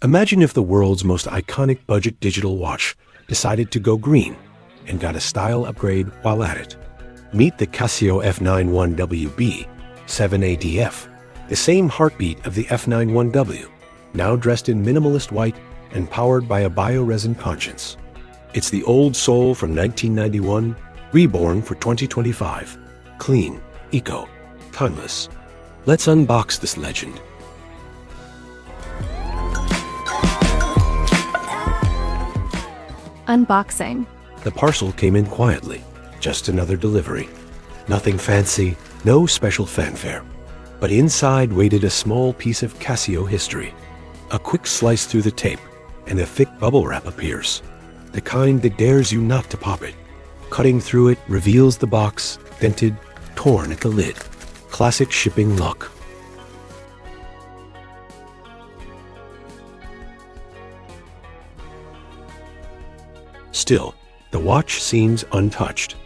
Imagine if the world's most iconic budget digital watch decided to go green and got a style upgrade while at it. Meet the Casio F-91WB-7ADF, the same heartbeat of the F-91W, now dressed in minimalist white and powered by a bio-resin conscience. It's the old soul from 1991, reborn for 2025. Clean, eco, timeless. Let's unbox this legend. Unboxing. The parcel came in quietly, just another delivery. Nothing fancy, no special fanfare. But inside waited a small piece of Casio history. A quick slice through the tape, and a thick bubble wrap appears. The kind that dares you not to pop it. Cutting through it reveals the box, dented, torn at the lid. Classic shipping luck. Still, the watch seems untouched.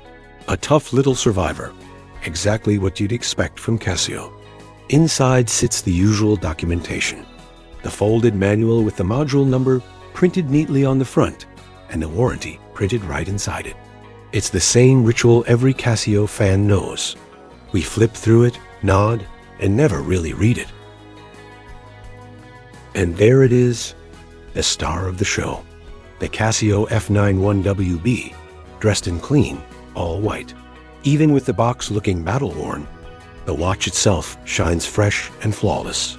A tough little survivor. Exactly what you'd expect from Casio. Inside sits the usual documentation. The folded manual with the module number printed neatly on the front, and the warranty printed right inside it. It's the same ritual every Casio fan knows. We flip through it, nod, and never really read it. And there it is, the star of the show. The Casio F-91WB, dressed in clean, all white. Even with the box looking battle-worn, the watch itself shines fresh and flawless.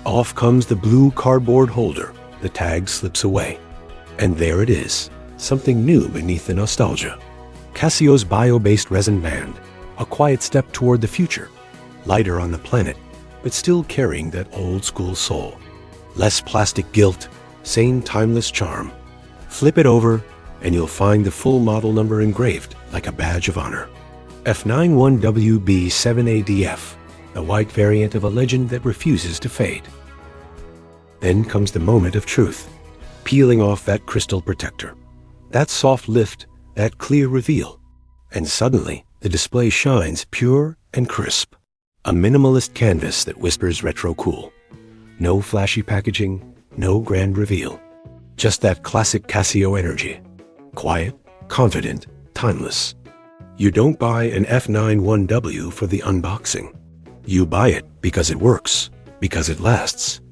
Off comes the blue cardboard holder, the tag slips away. And there it is, something new beneath the nostalgia. Casio's bio-based resin band, a quiet step toward the future. Lighter on the planet, but still carrying that old-school soul. Less plastic guilt, same timeless charm. Flip it over, and you'll find the full model number engraved like a badge of honor. F-91WB-7ADF, the white variant of a legend that refuses to fade. Then comes the moment of truth, peeling off that crystal protector. That soft lift, that clear reveal. And suddenly, the display shines pure and crisp. A minimalist canvas that whispers retro cool. No flashy packaging, no grand reveal. Just that classic Casio energy. Quiet, confident, timeless. You don't buy an F-91W for the unboxing. You buy it because it works, because it lasts,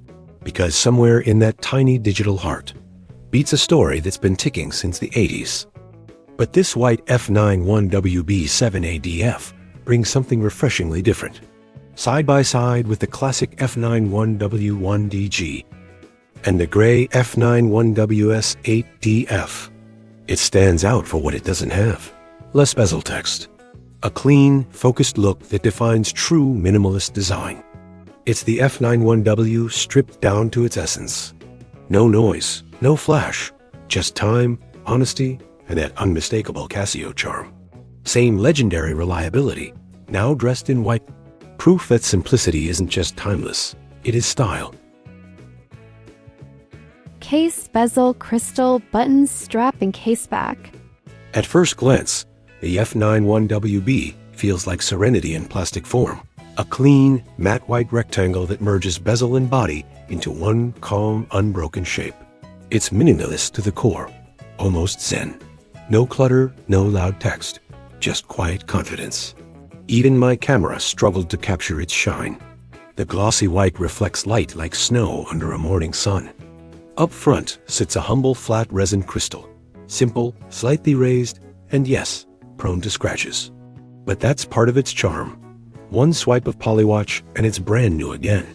because somewhere in that tiny digital heart beats a story that's been ticking since the 80s. But this white F-91WB-7ADF brings something refreshingly different. Side by side with the classic F-91W-1DG and the gray F-91WS-8DF, it stands out for what it doesn't have. Less bezel text. A clean, focused look that defines true minimalist design. It's the F-91W stripped down to its essence. No noise, no flash, just time, honesty, and that unmistakable Casio charm. Same legendary reliability, now dressed in white. Proof that simplicity isn't just timeless, it is style. Case, bezel, crystal, buttons, strap, and case back. At first glance, the F-91WB feels like serenity in plastic form. A clean, matte white rectangle that merges bezel and body into one calm, unbroken shape. It's minimalist to the core, almost zen. No clutter, no loud text, just quiet confidence. Even my camera struggled to capture its shine. The glossy white reflects light like snow under a morning sun. Up front sits a humble flat resin crystal. Simple, slightly raised, and yes, prone to scratches. But that's part of its charm. One swipe of polywatch and it's brand new again.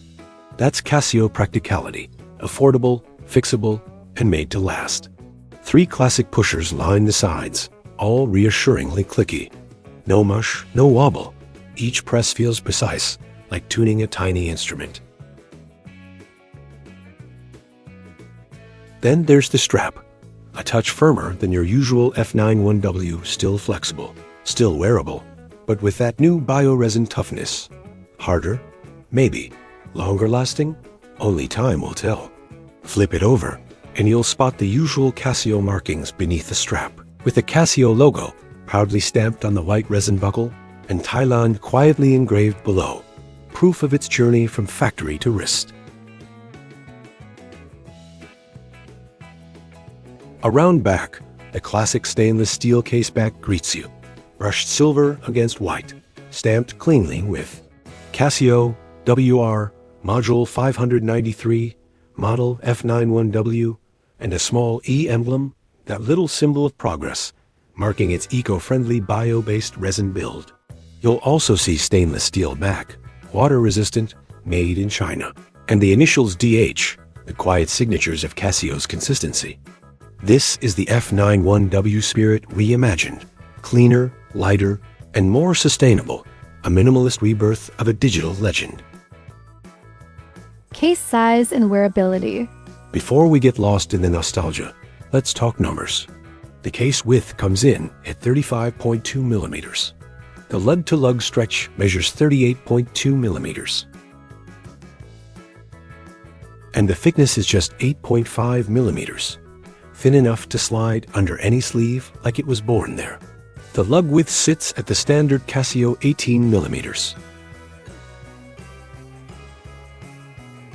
That's Casio practicality. Affordable, fixable, and made to last. 3 classic pushers line the sides, all reassuringly clicky. No mush, no wobble. Each press feels precise, like tuning a tiny instrument. Then there's the strap. A touch firmer than your usual F-91W, still flexible, still wearable, but with that new bio-resin toughness. Harder? Maybe. Longer lasting? Only time will tell. Flip it over, and you'll spot the usual Casio markings beneath the strap, with the Casio logo proudly stamped on the white resin buckle and Thailand quietly engraved below. proof of its journey from factory to wrist. Around back, the classic stainless steel case back greets you, brushed silver against white, stamped cleanly with Casio WR Module 593, Model F-91W, and a small E emblem, that little symbol of progress, marking its eco-friendly bio-based resin build. You'll also see stainless steel back, water-resistant, made in China, and the initials DH, the quiet signatures of Casio's consistency. This is the F-91W Spirit reimagined, cleaner, lighter, and more sustainable, a minimalist rebirth of a digital legend. Case size and wearability. Before we get lost in the nostalgia, let's talk numbers. The case width comes in at 35.2 millimeters. The lug-to-lug stretch measures 38.2 millimeters. And the thickness is just 8.5 millimeters, thin enough to slide under any sleeve like it was born there. The lug width sits at the standard Casio 18 millimeters.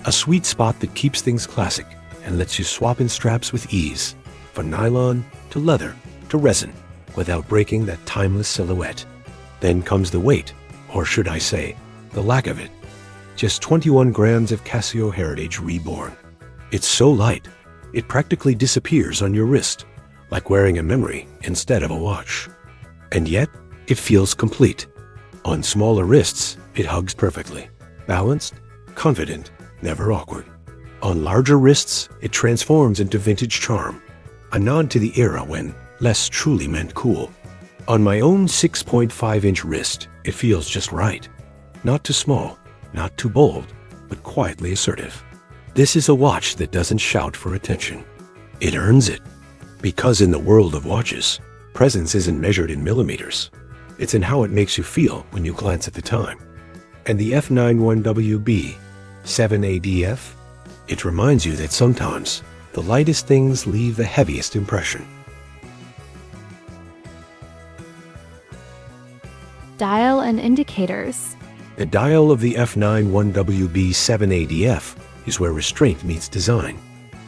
A sweet spot that keeps things classic and lets you swap in straps with ease, from nylon to leather to resin, without breaking that timeless silhouette. Then comes the weight, or should I say, the lack of it. Just 21 grams of Casio heritage reborn. It's so light, it practically disappears on your wrist, like wearing a memory instead of a watch. And yet, it feels complete. On smaller wrists, it hugs perfectly, balanced, confident, never awkward. On larger wrists, it transforms into vintage charm, a nod to the era when less truly meant cool. On my own 6.5-inch wrist, it feels just right. Not too small, not too bold, but quietly assertive. This is a watch that doesn't shout for attention. It earns it. Because in the world of watches, presence isn't measured in millimeters. It's in how it makes you feel when you glance at the time. And the F-91WB-7ADF, it reminds you that sometimes the lightest things leave the heaviest impression. Dial and indicators. The dial of the F-91WB-7ADF is where restraint meets design.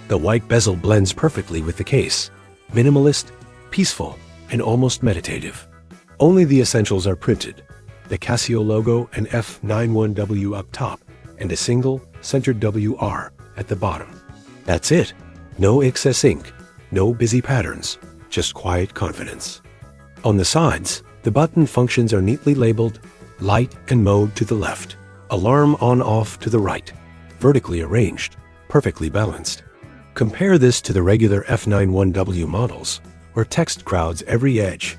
The white bezel blends perfectly with the case, minimalist, peaceful, and almost meditative. Only the essentials are printed, the Casio logo and F-91W up top, and a single, centered WR at the bottom. That's it. No excess ink, no busy patterns, just quiet confidence. On the sides, the button functions are neatly labeled light and mode to the left, alarm on-off to the right, vertically arranged, perfectly balanced. Compare this to the regular F-91W models, where text crowds every edge.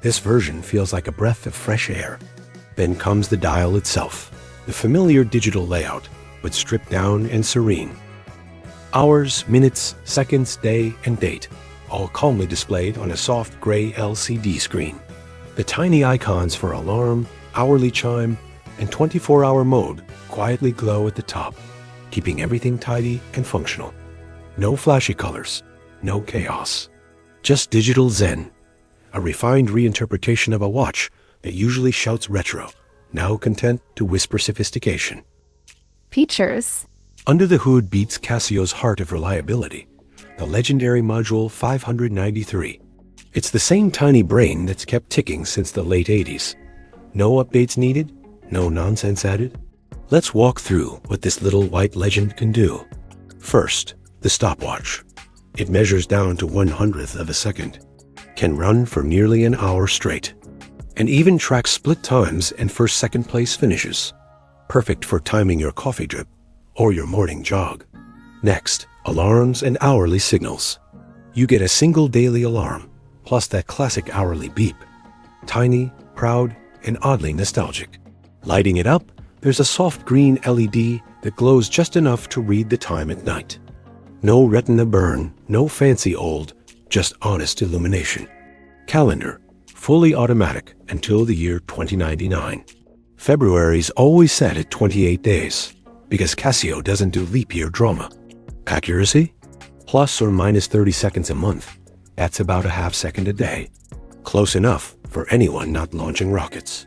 This version feels like a breath of fresh air. Then comes the dial itself, the familiar digital layout, but stripped down and serene. Hours, minutes, seconds, day, and date, all calmly displayed on a soft gray LCD screen. The tiny icons for alarm, hourly chime, and 24-hour mode quietly glow at the top, keeping everything tidy and functional. No flashy colors, no chaos. Just digital zen, a refined reinterpretation of a watch that usually shouts retro, now content to whisper sophistication. Features. Under the hood beats Casio's heart of reliability, the legendary Module 593. It's the same tiny brain that's kept ticking since the late 80s. No updates needed, no nonsense added. Let's walk through what this little white legend can do. First, the stopwatch. It measures down to 1/100th of a second, can run for nearly an hour straight, and even tracks split times and first-second place finishes. Perfect for timing your coffee drip or your morning jog. Next, alarms and hourly signals. You get a single daily alarm, plus that classic hourly beep. Tiny, proud, and oddly nostalgic. Lighting it up, there's a soft green LED that glows just enough to read the time at night. No retina burn, no fancy old, just honest illumination. Calendar, fully automatic until the year 2099. February's always set at 28 days, because Casio doesn't do leap year drama. Accuracy? Plus or minus 30 seconds a month. That's about a half second a day. Close enough for anyone not launching rockets.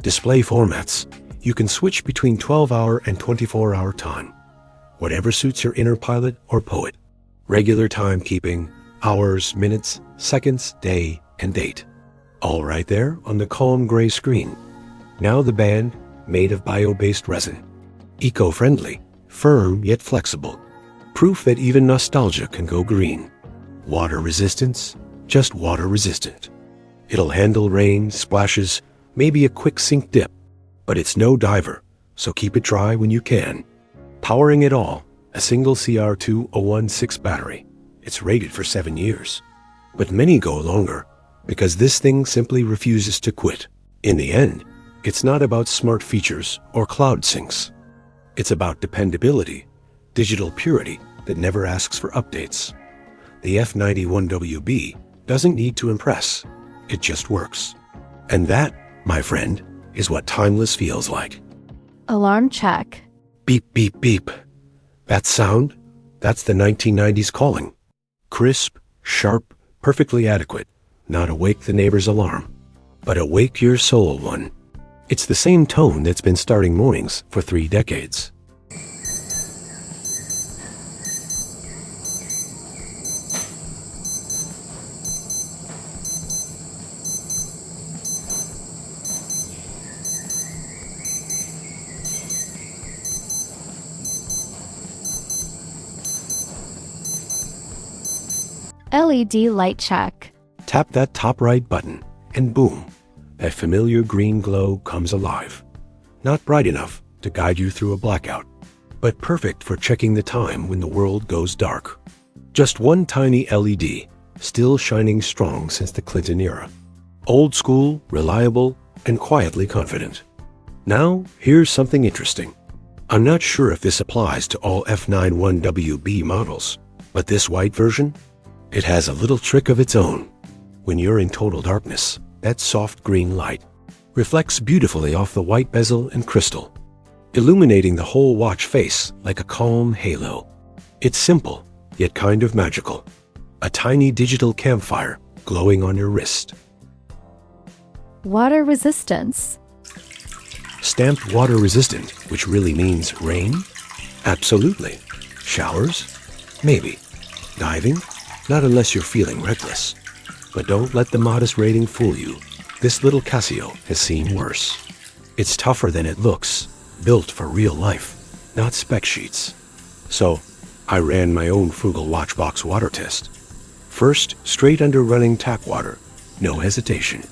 Display formats. You can switch between 12-hour and 24-hour time, whatever suits your inner pilot or poet. Regular timekeeping, hours, minutes, seconds, day, and date. All right there on the calm gray screen. Now the band, made of bio-based resin. Eco-friendly, firm yet flexible. Proof that even nostalgia can go green. Water resistance, just water resistant. It'll handle rain, splashes, maybe a quick sink dip. But it's no diver, so keep it dry when you can. Powering it all, a single CR2016 battery. It's rated for 7 years. But many go longer, because this thing simply refuses to quit. In the end, it's not about smart features or cloud syncs. It's about dependability, digital purity that never asks for updates. The F-91WB doesn't need to impress. It just works. And that, my friend, is what timeless feels like. Alarm check. Beep, beep, beep. That sound? That's the 1990s calling. Crisp, sharp, perfectly adequate. Not awake the neighbor's alarm, but awake your soul one. It's the same tone that's been starting mornings for 3 decades. LED light check. Tap that top right button, and boom, that familiar green glow comes alive. Not bright enough to guide you through a blackout, but perfect for checking the time when the world goes dark. Just one tiny LED, still shining strong since the Clinton era. Old school, reliable, and quietly confident. Now, here's something interesting. I'm not sure if this applies to all F-91WB models, but this white version, it has a little trick of its own. When you're in total darkness, that soft green light reflects beautifully off the white bezel and crystal, illuminating the whole watch face like a calm halo. It's simple, yet kind of magical. A tiny digital campfire glowing on your wrist. Water resistance. Stamped water resistant, which really means rain? Absolutely. Showers? Maybe. Diving? Not unless you're feeling reckless. But don't let the modest rating fool you. This little Casio has seen worse. It's tougher than it looks, built for real life, not spec sheets. So, I ran my own frugal watchbox water test. First, straight under running tap water, no hesitation.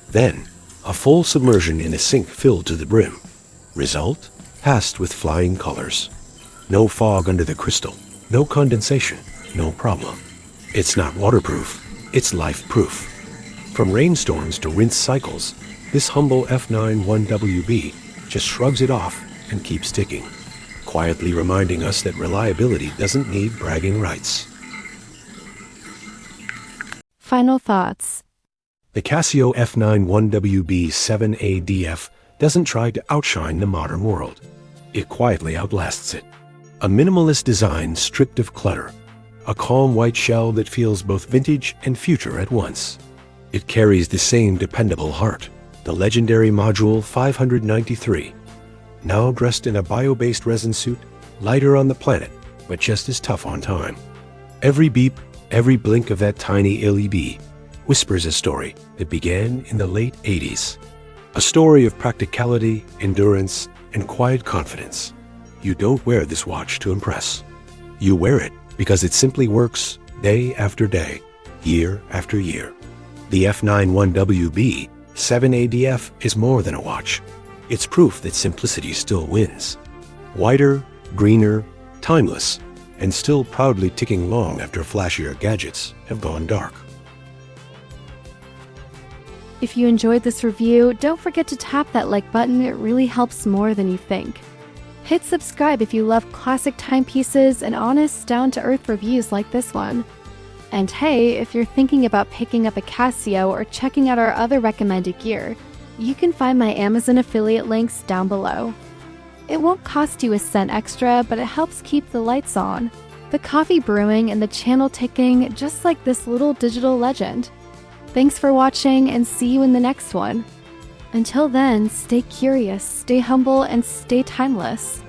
Then, a full submersion in a sink filled to the brim. Result? Passed with flying colors. No fog under the crystal, no condensation, no problem. It's not waterproof, it's life-proof. From rainstorms to rinse cycles, this humble F-91WB just shrugs it off and keeps ticking, quietly reminding us that reliability doesn't need bragging rights. Final thoughts. The Casio F-91WB-7ADF doesn't try to outshine the modern world. It quietly outlasts it. A minimalist design stripped of clutter. A calm white shell that feels both vintage and future at once. It carries the same dependable heart, the legendary Module 593, now dressed in a bio-based resin suit, lighter on the planet, but just as tough on time. Every beep, every blink of that tiny LED whispers a story that began in the late 80s. A story of practicality, endurance, and quiet confidence. You don't wear this watch to impress. You wear it because it simply works day after day, year after year. The F-91WB-7ADF is more than a watch. It's proof that simplicity still wins. Whiter, greener, timeless, and still proudly ticking long after flashier gadgets have gone dark. If you enjoyed this review, don't forget to tap that like button. It really helps more than you think. Hit subscribe if you love classic timepieces and honest, down-to-earth reviews like this one. And hey, if you're thinking about picking up a Casio or checking out our other recommended gear, you can find my Amazon affiliate links down below. It won't cost you a cent extra, but it helps keep the lights on, the coffee brewing, and the channel ticking, just like this little digital legend. Thanks for watching, and see you in the next one. Until then, stay curious, stay humble, and stay timeless.